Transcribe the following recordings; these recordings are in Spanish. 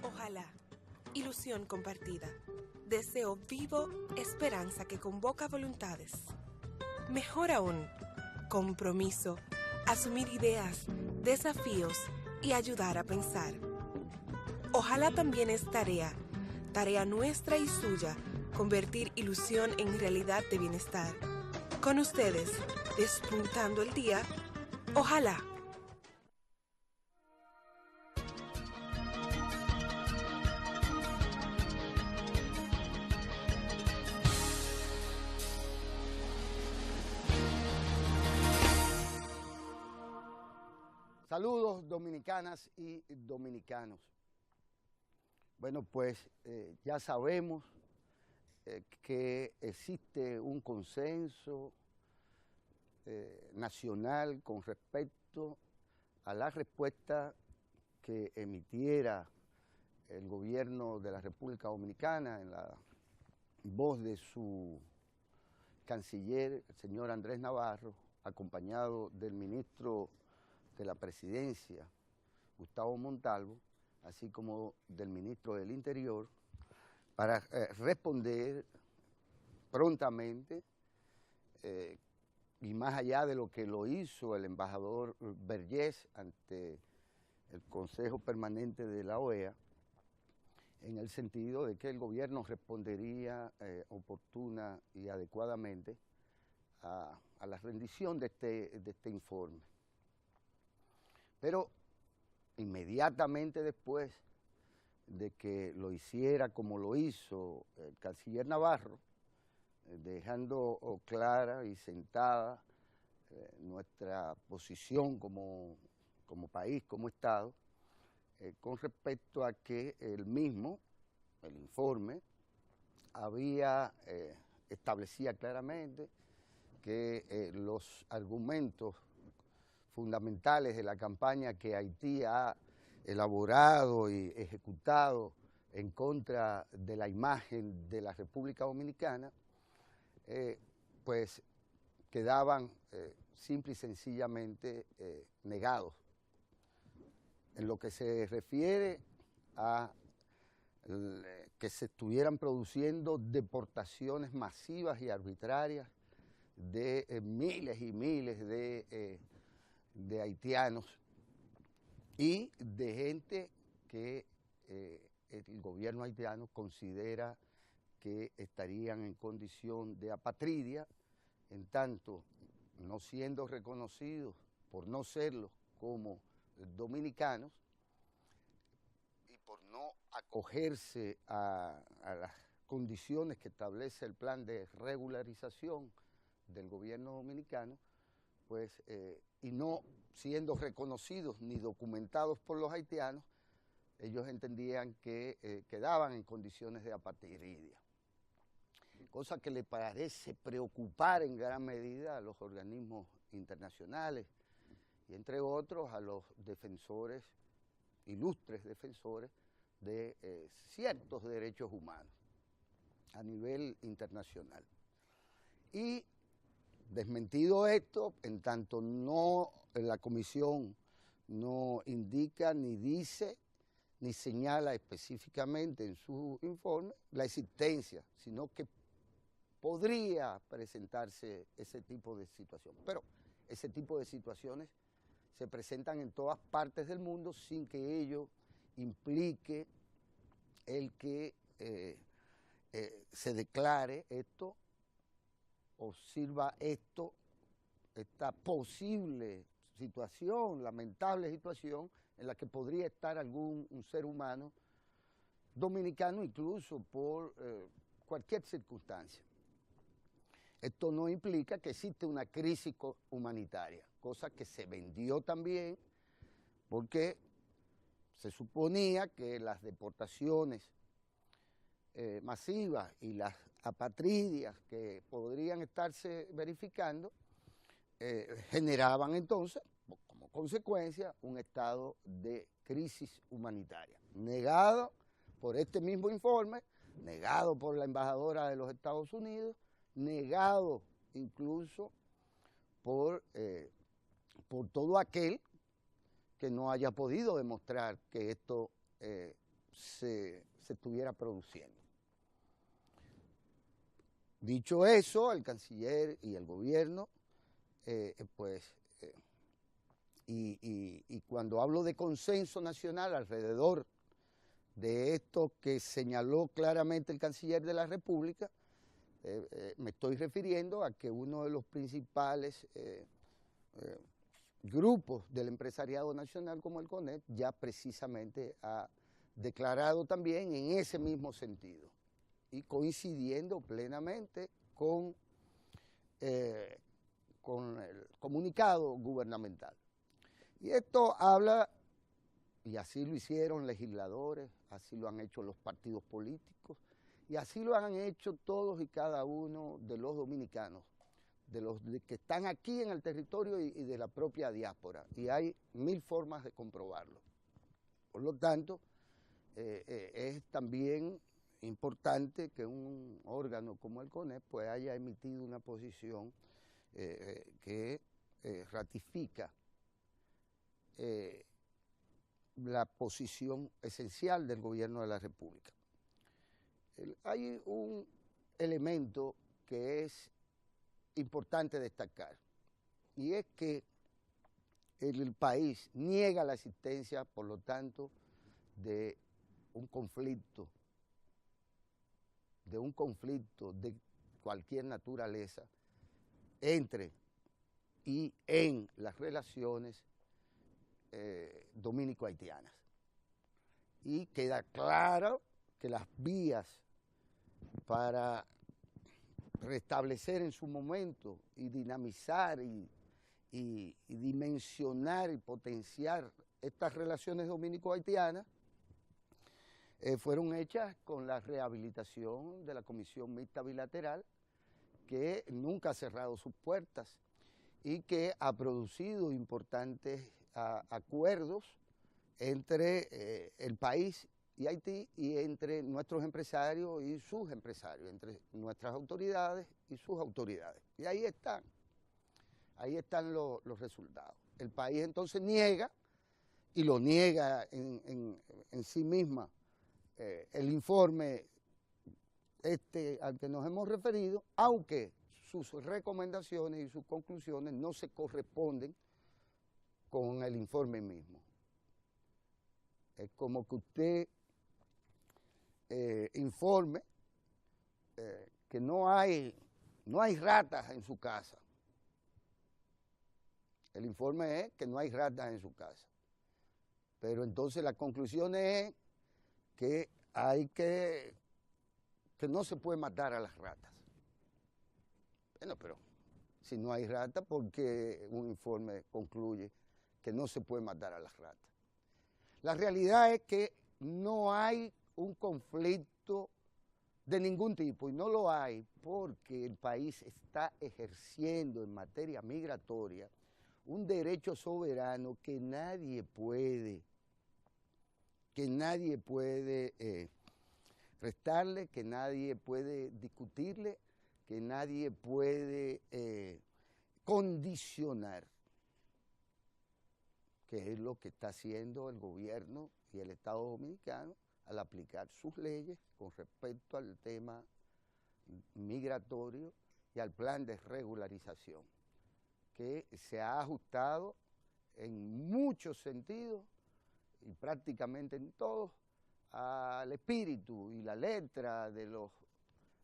Ojalá, ilusión compartida, deseo vivo, esperanza que convoca voluntades. Mejor aún, compromiso, asumir ideas, desafíos y ayudar a pensar. Ojalá también es tarea nuestra y suya, convertir ilusión en realidad de bienestar. Con ustedes, despuntando el día, ojalá. Saludos dominicanas y dominicanos. Bueno, pues ya sabemos que existe un consenso nacional con respecto a la respuesta que emitiera el gobierno de la República Dominicana en la voz de su canciller, el señor Andrés Navarro, acompañado del ministro de la Presidencia, Gustavo Montalvo, así como del ministro del Interior, para responder prontamente y más allá de lo que lo hizo el embajador Vergés ante el Consejo Permanente de la OEA, en el sentido de que el gobierno respondería oportuna y adecuadamente a la rendición de este informe. Pero inmediatamente después de que lo hiciera como lo hizo el canciller Navarro, dejando clara y sentada nuestra posición como país, como Estado, con respecto a que el informe, establecía claramente que los argumentos fundamentales de la campaña que Haití ha elaborado y ejecutado en contra de la imagen de la República Dominicana, pues quedaban simple y sencillamente negados. En lo que se refiere a que se estuvieran produciendo deportaciones masivas y arbitrarias de miles y miles de haitianos y de gente que el gobierno haitiano considera que estarían en condición de apatridia, en tanto no siendo reconocidos por no serlo como dominicanos y por no acogerse a las condiciones que establece el plan de regularización del gobierno dominicano, pues, y no siendo reconocidos ni documentados por los haitianos, ellos entendían que quedaban en condiciones de apatridia. Cosa que le parece preocupar en gran medida a los organismos internacionales y entre otros a los defensores, ilustres defensores de ciertos derechos humanos a nivel internacional. Y desmentido esto, en tanto la comisión no indica ni dice ni señala específicamente en su informe la existencia, sino que podría presentarse ese tipo de situación. Pero ese tipo de situaciones se presentan en todas partes del mundo sin que ello implique el que se declare esto o sirva esta posible situación, lamentable situación en la que podría estar un ser humano dominicano incluso por cualquier circunstancia. Esto no implica que existe una crisis humanitaria, cosa que se vendió también porque se suponía que las deportaciones masivas y las apatridias que podrían estarse verificando generaban entonces, como consecuencia, un estado de crisis humanitaria, negado por este mismo informe, negado por la embajadora de los Estados Unidos, negado incluso por todo aquel que no haya podido demostrar que esto se estuviera produciendo. Dicho eso, el canciller y el gobierno, y cuando hablo de consenso nacional alrededor de esto que señaló claramente el canciller de la República, me estoy refiriendo a que uno de los principales grupos del empresariado nacional como el CONEP ya precisamente ha declarado también en ese mismo sentido y coincidiendo plenamente con el comunicado gubernamental. Y esto habla, y así lo hicieron legisladores, así lo han hecho los partidos políticos, y así lo han hecho todos y cada uno de los dominicanos, de los que están aquí en el territorio y de la propia diáspora, y hay 1000 formas de comprobarlo. Por lo tanto, es también importante que un órgano como el CONEP pues haya emitido una posición que ratifica la posición esencial del gobierno de la República. Hay un elemento que es importante destacar, y es que el país niega la existencia, por lo tanto, de un conflicto de cualquier naturaleza entre y en las relaciones dominico-haitianas. Y queda claro que las vías para restablecer en su momento y dinamizar y dimensionar y potenciar estas relaciones dominico-haitianas fueron hechas con la rehabilitación de la Comisión Mixta Bilateral, que nunca ha cerrado sus puertas y que ha producido importantes acuerdos entre el país y Haití y entre nuestros empresarios y sus empresarios, entre nuestras autoridades y sus autoridades. Y ahí están los resultados. El país entonces niega, y lo niega en sí misma, el informe al que nos hemos referido, aunque sus recomendaciones y sus conclusiones no se corresponden con el informe mismo. Es como que usted informe que no hay ratas en su casa. El informe es que no hay ratas en su casa. Pero entonces la conclusión es que que no se puede matar a las ratas. Bueno, pero si no hay ratas, ¿por qué un informe concluye que no se puede matar a las ratas? La realidad es que no hay un conflicto de ningún tipo, y no lo hay porque el país está ejerciendo en materia migratoria un derecho soberano que nadie puede restarle, que nadie puede discutirle, que nadie puede condicionar, que es lo que está haciendo el gobierno y el Estado Dominicano al aplicar sus leyes con respecto al tema migratorio y al plan de regularización, que se ha ajustado en muchos sentidos y prácticamente en todos al espíritu y la letra de los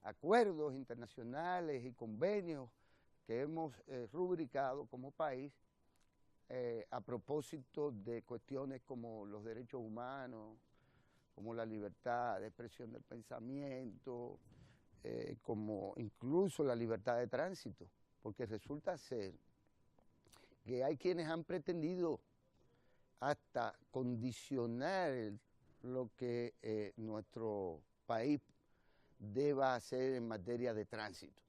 acuerdos internacionales y convenios que hemos rubricado como país a propósito de cuestiones como los derechos humanos, como la libertad de expresión del pensamiento, como incluso la libertad de tránsito, porque resulta ser que hay quienes han pretendido hasta condicionar lo que nuestro país deba hacer en materia de tránsito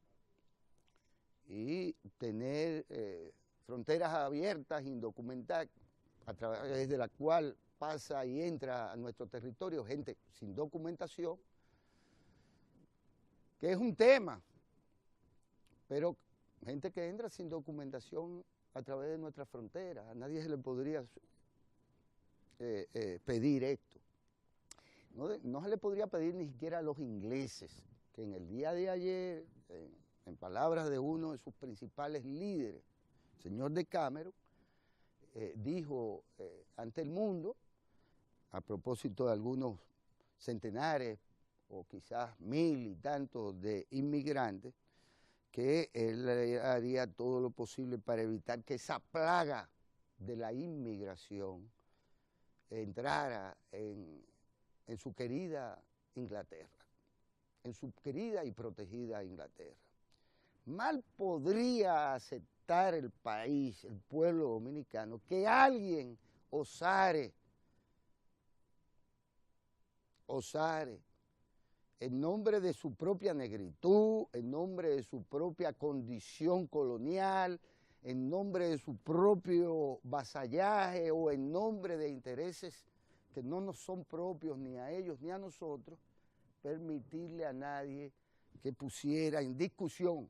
y tener fronteras abiertas, indocumentadas, a través de la cual pasa y entra a nuestro territorio gente sin documentación, que es un tema, pero gente que entra sin documentación a través de nuestras fronteras, a nadie se le podría pedir esto. no se le podría pedir ni siquiera a los ingleses, que en el día de ayer, en palabras de uno de sus principales líderes, el señor Decameron, dijo ante el mundo, a propósito de algunos centenares o quizás 1000 y tantos de inmigrantes, que él haría todo lo posible para evitar que esa plaga de la inmigración entrara en su querida Inglaterra, en su querida y protegida Inglaterra. Mal podría aceptar el país, el pueblo dominicano, que alguien osare, en nombre de su propia negritud, en nombre de su propia condición colonial, en nombre de su propio vasallaje o en nombre de intereses que no nos son propios ni a ellos ni a nosotros, permitirle a nadie que pusiera en discusión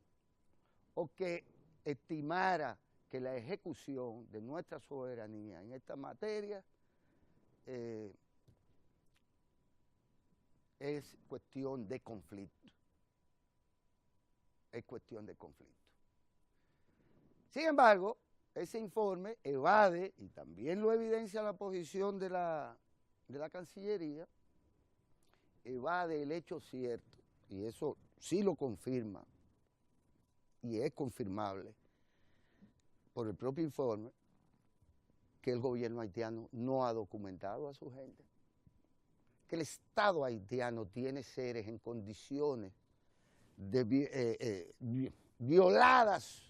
o que estimara que la ejecución de nuestra soberanía en esta materia es cuestión de conflicto. Es cuestión de conflicto. Sin embargo, ese informe evade, y también lo evidencia la posición de la Cancillería, evade el hecho cierto, y eso sí lo confirma, y es confirmable por el propio informe, que el gobierno haitiano no ha documentado a su gente, que el Estado haitiano tiene seres en condiciones de violados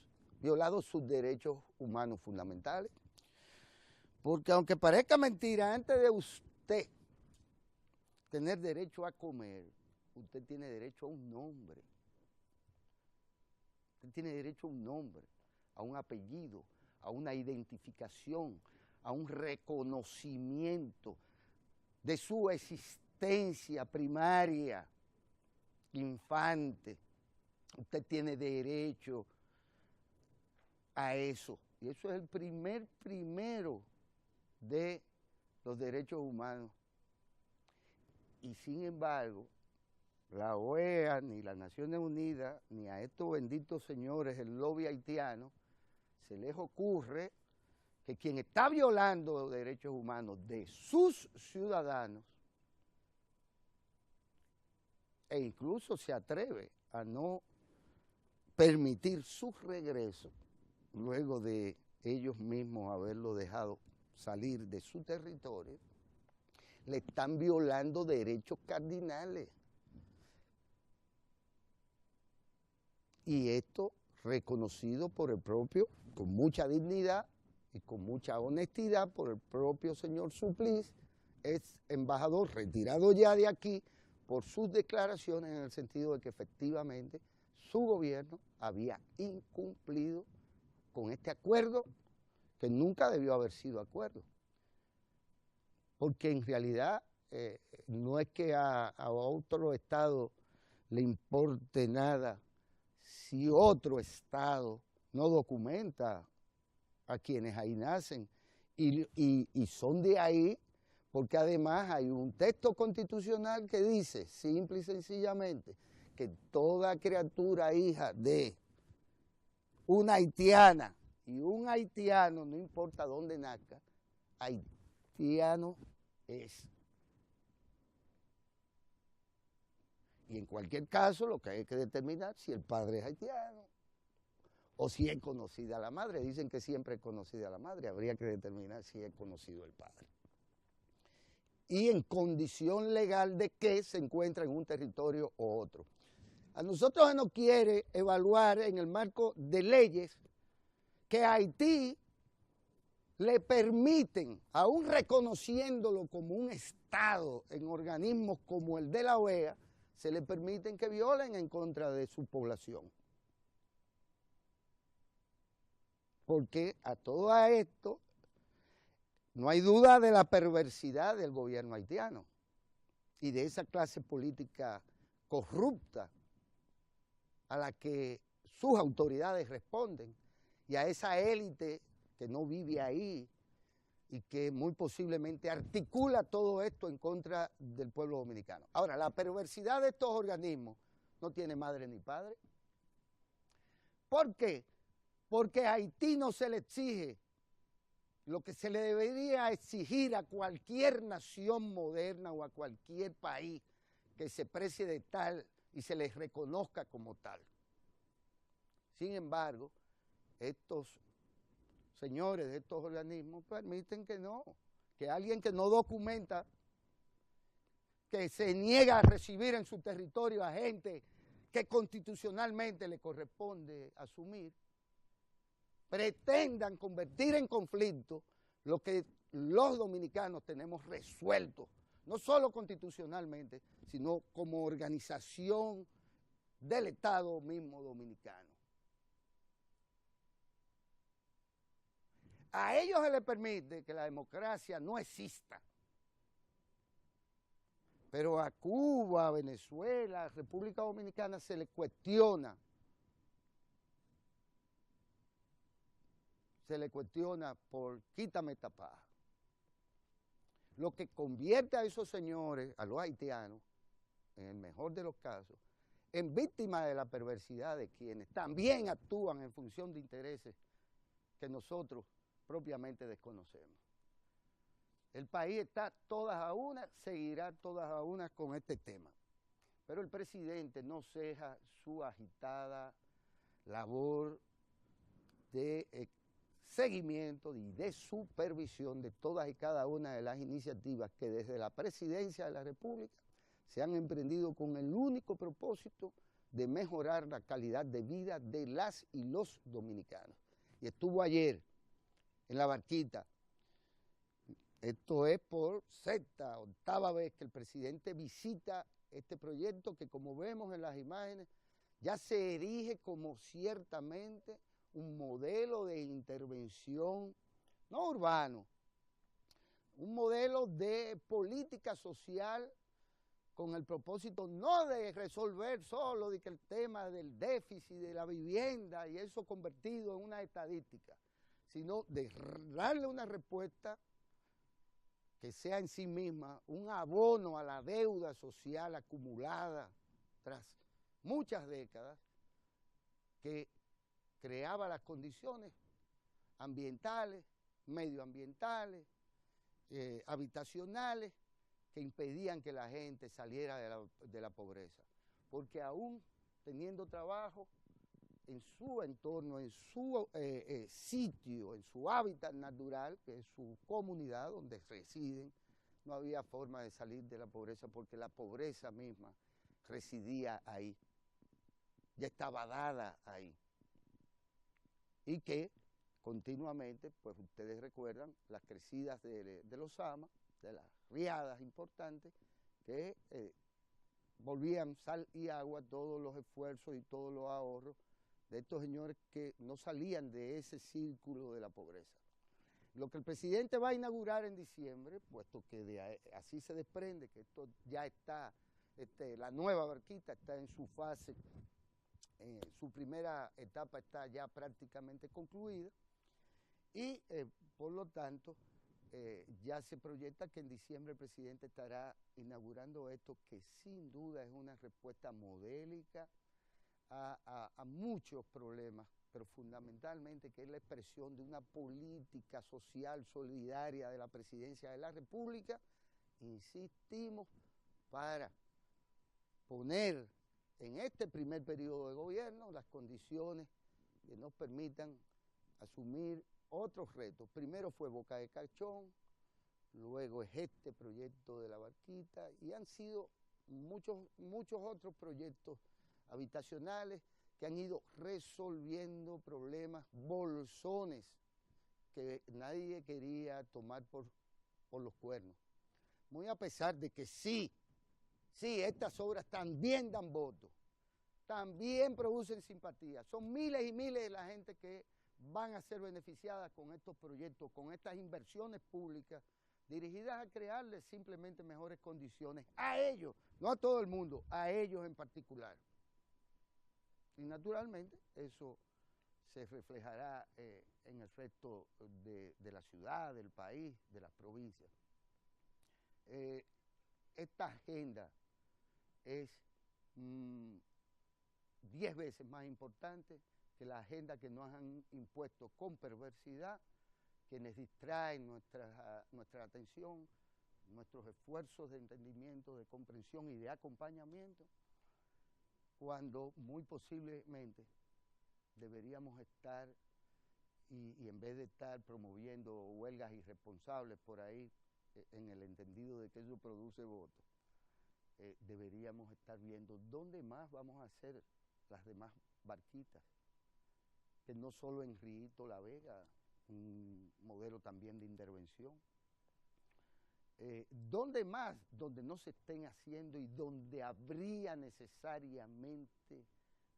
sus derechos humanos fundamentales, porque aunque parezca mentira, antes de usted tener derecho a comer, usted tiene derecho a un nombre. Usted tiene derecho a un nombre, a un apellido, a una identificación, a un reconocimiento de su existencia primaria, infante. Usted tiene derecho a eso. Y eso es el primero de los derechos humanos. Y sin embargo, la OEA, ni las Naciones Unidas, ni a estos benditos señores, el lobby haitiano, se les ocurre que quien está violando los derechos humanos de sus ciudadanos, e incluso se atreve a no permitir su regreso, luego de ellos mismos haberlo dejado salir de su territorio, le están violando derechos cardinales. Y esto reconocido por el propio, con mucha dignidad y con mucha honestidad, por el propio señor Suplicy, es embajador retirado ya de aquí por sus declaraciones en el sentido de que efectivamente su gobierno había incumplido con este acuerdo que nunca debió haber sido acuerdo. Porque en realidad no es que a otro estado le importe nada si otro estado no documenta a quienes ahí nacen y son de ahí, porque además hay un texto constitucional que dice simple y sencillamente que toda criatura hija de una haitiana y un haitiano, no importa dónde nazca, haitiano es. Y en cualquier caso lo que hay que determinar si el padre es haitiano o si es conocida la madre. Dicen que siempre es conocida la madre, habría que determinar si es conocido el padre. Y en condición legal de que se encuentra en un territorio u otro. A nosotros se nos quiere evaluar en el marco de leyes que a Haití le permiten, aún reconociéndolo como un Estado en organismos como el de la OEA, se le permiten que violen en contra de su población. Porque a todo esto no hay duda de la perversidad del gobierno haitiano y de esa clase política corrupta a la que sus autoridades responden y a esa élite que no vive ahí, y que muy posiblemente articula todo esto en contra del pueblo dominicano. Ahora, la perversidad de estos organismos no tiene madre ni padre. ¿Por qué? Porque a Haití no se le exige lo que se le debería exigir a cualquier nación moderna o a cualquier país que se precie de tal y se les reconozca como tal. Sin embargo, estos señores de estos organismos permiten que no, que alguien que no documenta, que se niega a recibir en su territorio a gente que constitucionalmente le corresponde asumir, pretendan convertir en conflicto lo que los dominicanos tenemos resuelto, no solo constitucionalmente, sino como organización del Estado mismo dominicano. A ellos se les permite que la democracia no exista, pero a Cuba, a Venezuela, a República Dominicana se les cuestiona. Se le cuestiona por quítame esta paja. Lo que convierte a esos señores, a los haitianos, en el mejor de los casos, en víctimas de la perversidad de quienes también actúan en función de intereses que nosotros propiamente desconocemos. El país está todas a una, seguirá todas a una con este tema. Pero el presidente no ceja su agitada labor de seguimiento y de supervisión de todas y cada una de las iniciativas que desde la presidencia de la República se han emprendido con el único propósito de mejorar la calidad de vida de las y los dominicanos. Y estuvo ayer en La Barquita. Esto es por sexta, octava vez que el presidente visita este proyecto que, como vemos en las imágenes, ya se erige como ciertamente un modelo de intervención, no urbano, un modelo de política social con el propósito no de resolver solo de que el tema del déficit de la vivienda y eso convertido en una estadística, sino de darle una respuesta que sea en sí misma un abono a la deuda social acumulada tras muchas décadas que creaba las condiciones ambientales, medioambientales, habitacionales, que impedían que la gente saliera de la pobreza. Porque aún teniendo trabajo, en su entorno, en su sitio, en su hábitat natural, que es su comunidad donde residen, no había forma de salir de la pobreza porque la pobreza misma residía ahí, ya estaba dada ahí. Y que continuamente, pues ustedes recuerdan, las crecidas de los AMA, de las riadas importantes, que volvían sal y agua todos los esfuerzos y todos los ahorros de estos señores que no salían de ese círculo de la pobreza. Lo que el presidente va a inaugurar en diciembre, puesto que así se desprende que esto ya está, la nueva Barquita está en su fase, su primera etapa está ya prácticamente concluida y por lo tanto ya se proyecta que en diciembre el presidente estará inaugurando esto que sin duda es una respuesta modélica a muchos problemas, pero fundamentalmente que es la expresión de una política social solidaria de la presidencia de la República, insistimos, para poner en este primer periodo de gobierno las condiciones que nos permitan asumir otros retos. Primero fue Boca de Cachón, luego es este proyecto de La Barquita y han sido muchos otros proyectos habitacionales que han ido resolviendo problemas, bolsones que nadie quería tomar por los cuernos. Muy a pesar de que sí, estas obras también dan votos, también producen simpatía. Son miles y miles de la gente que van a ser beneficiadas con estos proyectos, con estas inversiones públicas dirigidas a crearles simplemente mejores condiciones a ellos, no a todo el mundo, a ellos en particular. Y naturalmente eso se reflejará en el resto de la ciudad, del país, de las provincias. Esta agenda es 10 veces más importante que la agenda que nos han impuesto con perversidad, quienes distraen nuestra atención, nuestros esfuerzos de entendimiento, de comprensión y de acompañamiento, cuando muy posiblemente deberíamos estar, y en vez de estar promoviendo huelgas irresponsables por ahí, en el entendido de que eso produce votos, deberíamos estar viendo dónde más vamos a hacer las demás barquitas, que no solo en Riito La Vega, un modelo también de intervención, ¿dónde más? Donde no se estén haciendo y donde habría necesariamente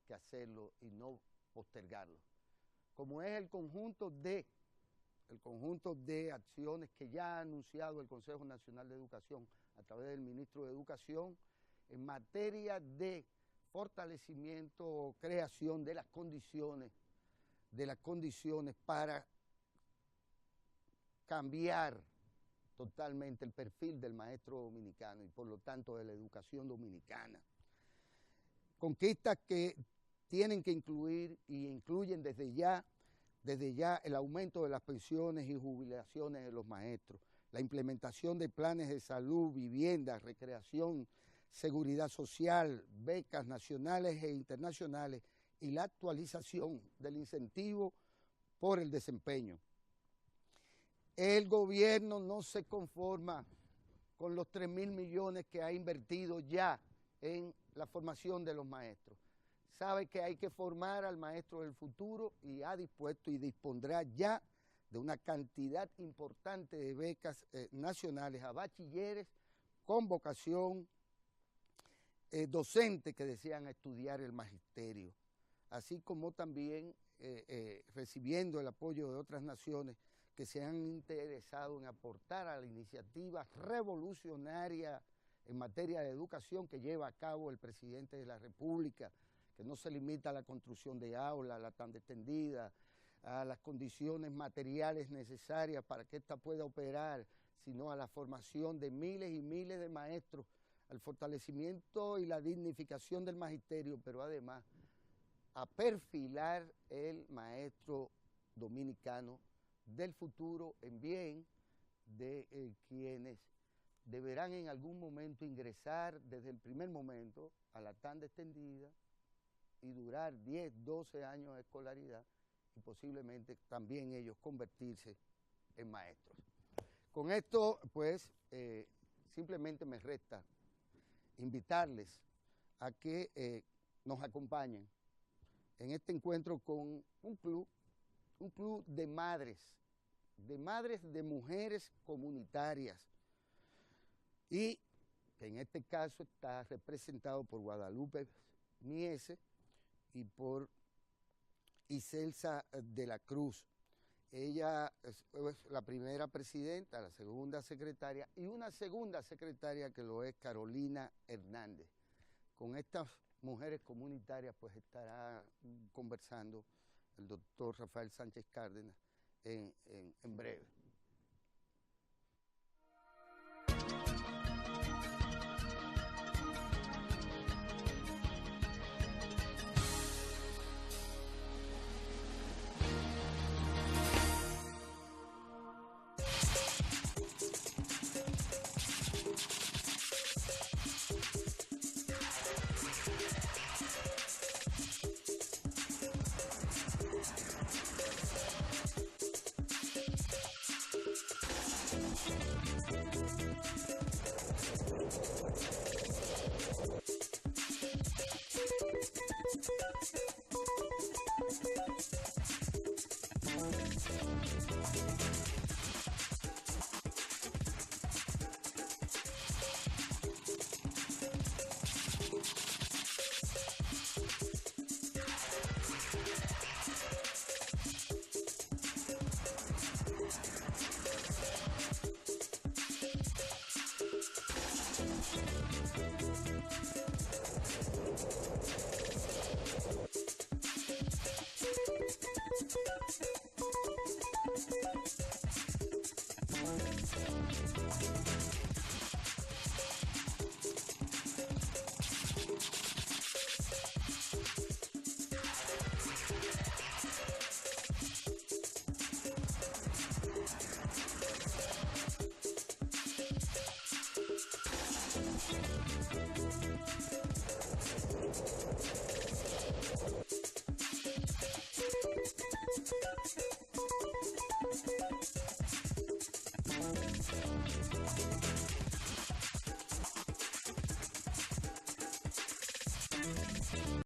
que hacerlo y no postergarlo, como es el conjunto de acciones que ya ha anunciado el Consejo Nacional de Educación a través del Ministro de Educación en materia de fortalecimiento o creación de las condiciones para cambiar totalmente el perfil del maestro dominicano y por lo tanto de la educación dominicana. Conquistas que tienen que incluir y incluyen desde ya el aumento de las pensiones y jubilaciones de los maestros, la implementación de planes de salud, vivienda, recreación, seguridad social, becas nacionales e internacionales y la actualización del incentivo por el desempeño. El gobierno no se conforma con los 3.000 millones que ha invertido ya en la formación de los maestros. Sabe que hay que formar al maestro del futuro y ha dispuesto y dispondrá ya de una cantidad importante de becas nacionales a bachilleres con vocación docente que desean estudiar el magisterio, así como también recibiendo el apoyo de otras naciones que se han interesado en aportar a la iniciativa revolucionaria en materia de educación que lleva a cabo el presidente de la República, que no se limita a la construcción de aulas, a la tanda extendida, a las condiciones materiales necesarias para que ésta pueda operar, sino a la formación de miles y miles de maestros, al fortalecimiento y la dignificación del magisterio, pero además a perfilar el maestro dominicano del futuro en bien de quienes deberán en algún momento ingresar desde el primer momento a la tanda extendida y durar 10, 12 años de escolaridad y posiblemente también ellos convertirse en maestros. Con esto, pues, simplemente me resta invitarles a que nos acompañen en este encuentro con un club de madres de mujeres comunitarias, y que en este caso está representado por Guadalupe Miese y por Iselsa de la Cruz. Ella es la primera presidenta, la segunda secretaria y una segunda secretaria que lo es Carolina Hernández. Con estas mujeres comunitarias pues estará conversando el doctor Rafael Sánchez Cárdenas en breve.